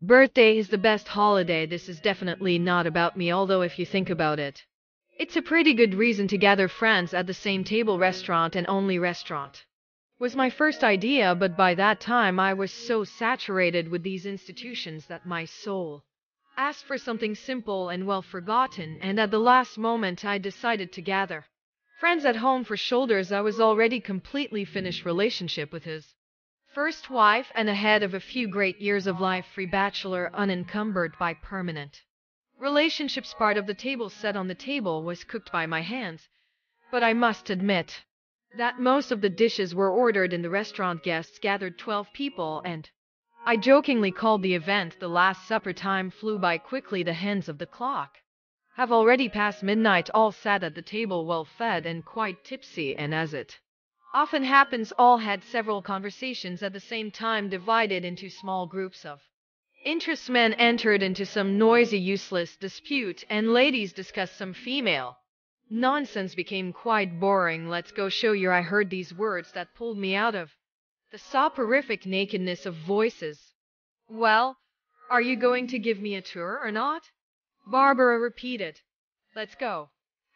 Birthday is the best holiday. This is definitely not about me, although if you think about it, it's a pretty good reason to gather friends at the same table. Restaurant and only restaurant was my first idea, but by that time I was so saturated with these institutions that my soul asked for something simple and well forgotten, and at the last moment I decided to gather friends at home for shoulders. I was already completely finished relationship with his first wife and ahead of a few great years of life, free bachelor unencumbered by permanent relationships. Part of the table set on the table was cooked by my hands, but I must admit that most of the dishes were ordered in the restaurant. Guests gathered 12 people, and I jokingly called the event the Last Supper. Time flew by quickly. The hands of the clock have already passed midnight. All sat at the table well fed and quite tipsy, and as it often happens, all had several conversations at the same time, divided into small groups of interest. Men entered into some noisy, useless dispute, and ladies discussed some female nonsense. Became quite boring. Let's go show you. I heard these words that pulled me out of the soporific nakedness of voices. Well, are you going to give me a tour or not? Barbara repeated. Let's go.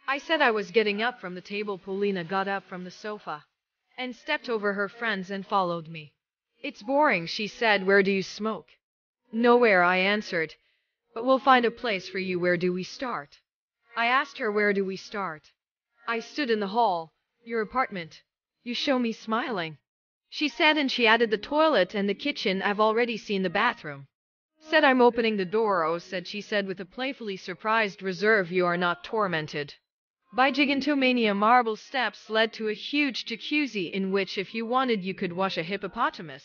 I said. I was getting up from the table. Paulina got up from the sofa and stepped over her friends and followed me. It's boring, she said. Where do you smoke? Nowhere, I answered. But we'll find a place for you. Where do we start? I asked her. Where do we start? I stood in the hall. Your apartment. You show me. Smiling, she said, and she added the toilet and the kitchen. I've already seen the bathroom. Said. I'm opening the door. Oh, said she said with a playfully surprised reserve. You are not tormented by gigantomania. Marble steps led to a huge jacuzzi in which, if you wanted, you could wash a hippopotamus.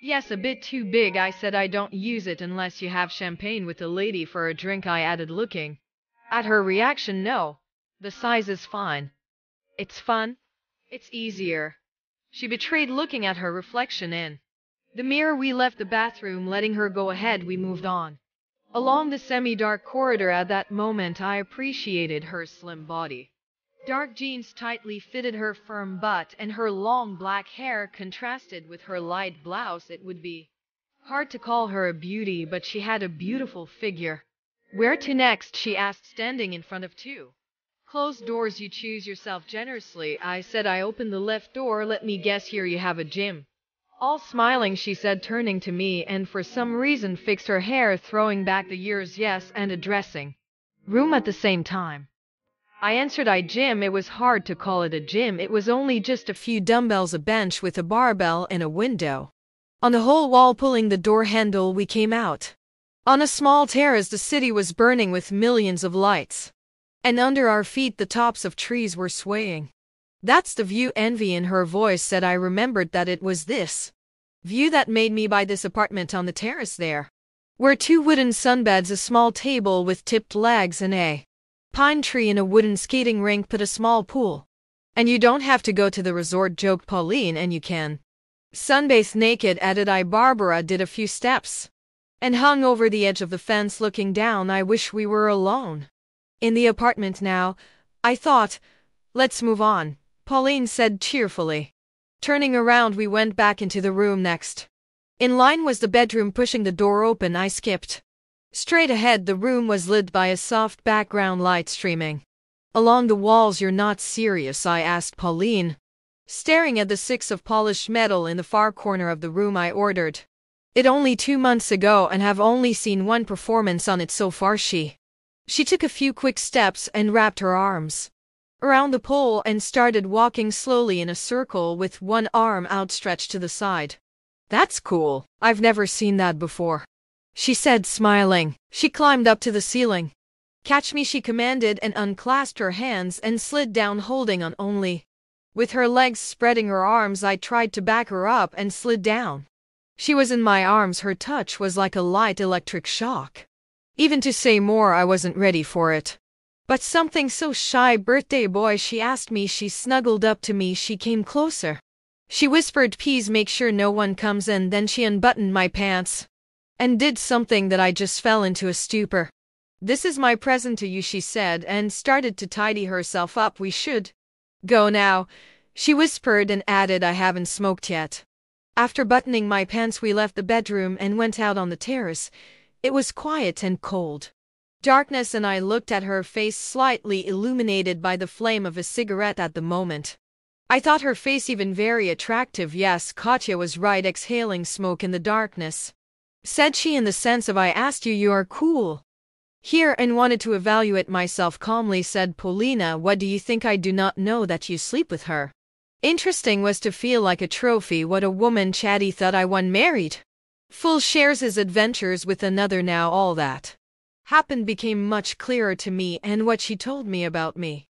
Yes, a bit too big, I said. I don't use it unless you have champagne with a lady for a drink, I added, looking at her reaction. No, the size is fine. It's fun. It's easier, she betrayed, looking at her reflection in the mirror. We left the bathroom, letting her go ahead. We moved on along the semi-dark corridor. At that moment I appreciated her slim body. Dark jeans tightly fitted her firm butt, and her long black hair contrasted with her light blouse. It would be hard to call her a beauty, but she had a beautiful figure. Where to next? She asked, standing in front of two closed doors. You choose yourself generously, I said. I opened the left door. Let me guess, here you have a gym. All smiling, she said, turning to me, and for some reason fixed her hair, throwing back the years. Yes, and a dressing room at the same time, I answered. I gym. It was hard to call it a gym. It was only just a few dumbbells, a bench with a barbell, and a window on the whole wall. Pulling the door handle, we came out on a small terrace. The city was burning with millions of lights, and under our feet the tops of trees were swaying. That's the view, envy in her voice said. I remembered that it was this view that made me buy this apartment. On the terrace there were two wooden sunbeds, a small table with tipped legs, and a pine tree and a wooden skating rink, but a small pool. And you don't have to go to the resort, joked Pauline, and you can sunbathe naked, added I. Barbara did a few steps and hung over the edge of the fence, looking down. I wish we were alone in the apartment now, I thought. Let's move on, Pauline said cheerfully. Turning around, we went back into the room. Next in line was the bedroom. Pushing the door open, I skipped straight ahead. The room was lit by a soft background light streaming along the walls. You're not serious? I asked Pauline, staring at the six of polished metal in the far corner of the room. I ordered it only 2 months ago and have only seen one performance on it so far. She took a few quick steps and wrapped her arms around the pole and started walking slowly in a circle with one arm outstretched to the side. That's cool. I've never seen that before, she said, smiling. She climbed up to the ceiling. Catch me, she commanded, and unclasped her hands and slid down, holding on only with her legs, spreading her arms. I tried to back her up and slid down. She was in my arms. Her touch was like a light electric shock. Even to say more, I wasn't ready for it. But something so shy. Birthday boy, she asked me. She snuggled up to me. She came closer. She whispered, please make sure no one comes in. Then she unbuttoned my pants and did something that I just fell into a stupor. This is my present to you, she said, and started to tidy herself up. We should go now, she whispered, and added, I haven't smoked yet. After buttoning my pants, we left the bedroom and went out on the terrace. It was quiet and cold. Darkness, and I looked at her face, slightly illuminated by the flame of a cigarette at the moment. I thought her face even very attractive. Yes, Katya was right, exhaling smoke in the darkness. Said she, in the sense of, I asked you, you are cool here and wanted to evaluate myself calmly. Said Polina, what do you think? I do not know that you sleep with her. Interesting was to feel like a trophy. What a woman. Chatty thought I won married. Full shares his adventures with another. Now all that happened became much clearer to me, and what she told me about me.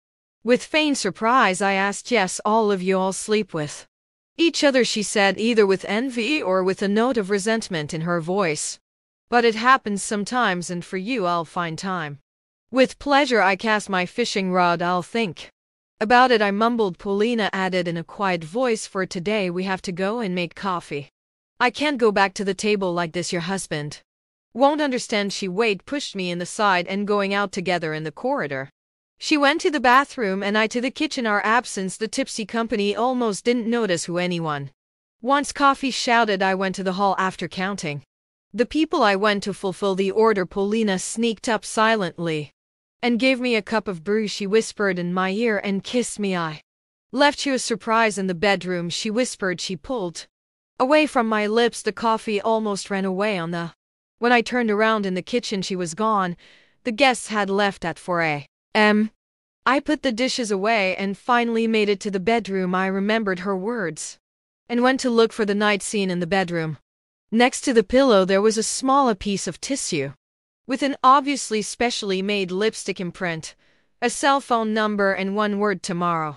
With faint surprise I asked, yes, all of you all sleep with each other, she said, either with envy or with a note of resentment in her voice. But it happens sometimes, and for you I'll find time. With pleasure. I cast my fishing rod. I'll think about it, I mumbled. Polina added in a quiet voice, for today we have to go and make coffee. I can't go back to the table like this. Your husband won't understand. She pushed me in the side, and going out together in the corridor. She went to the bathroom and I to the kitchen. Our absence, the tipsy company almost didn't notice who anyone wants coffee shouted. I went to the hall. After counting the people, I went to fulfill the order. Polina sneaked up silently and gave me a cup of brew. She whispered in my ear and kissed me. I left. She was surprised. In the bedroom, she whispered. She pulled away from my lips. The coffee almost ran away on the when I turned around in the kitchen. She was gone. The guests had left at 4 a.m. I put the dishes away and finally made it to the bedroom. I remembered her words and went to look for the night scene in the bedroom. Next to the pillow there was a small piece of tissue with an obviously specially made lipstick imprint, a cell phone number, and one word: tomorrow.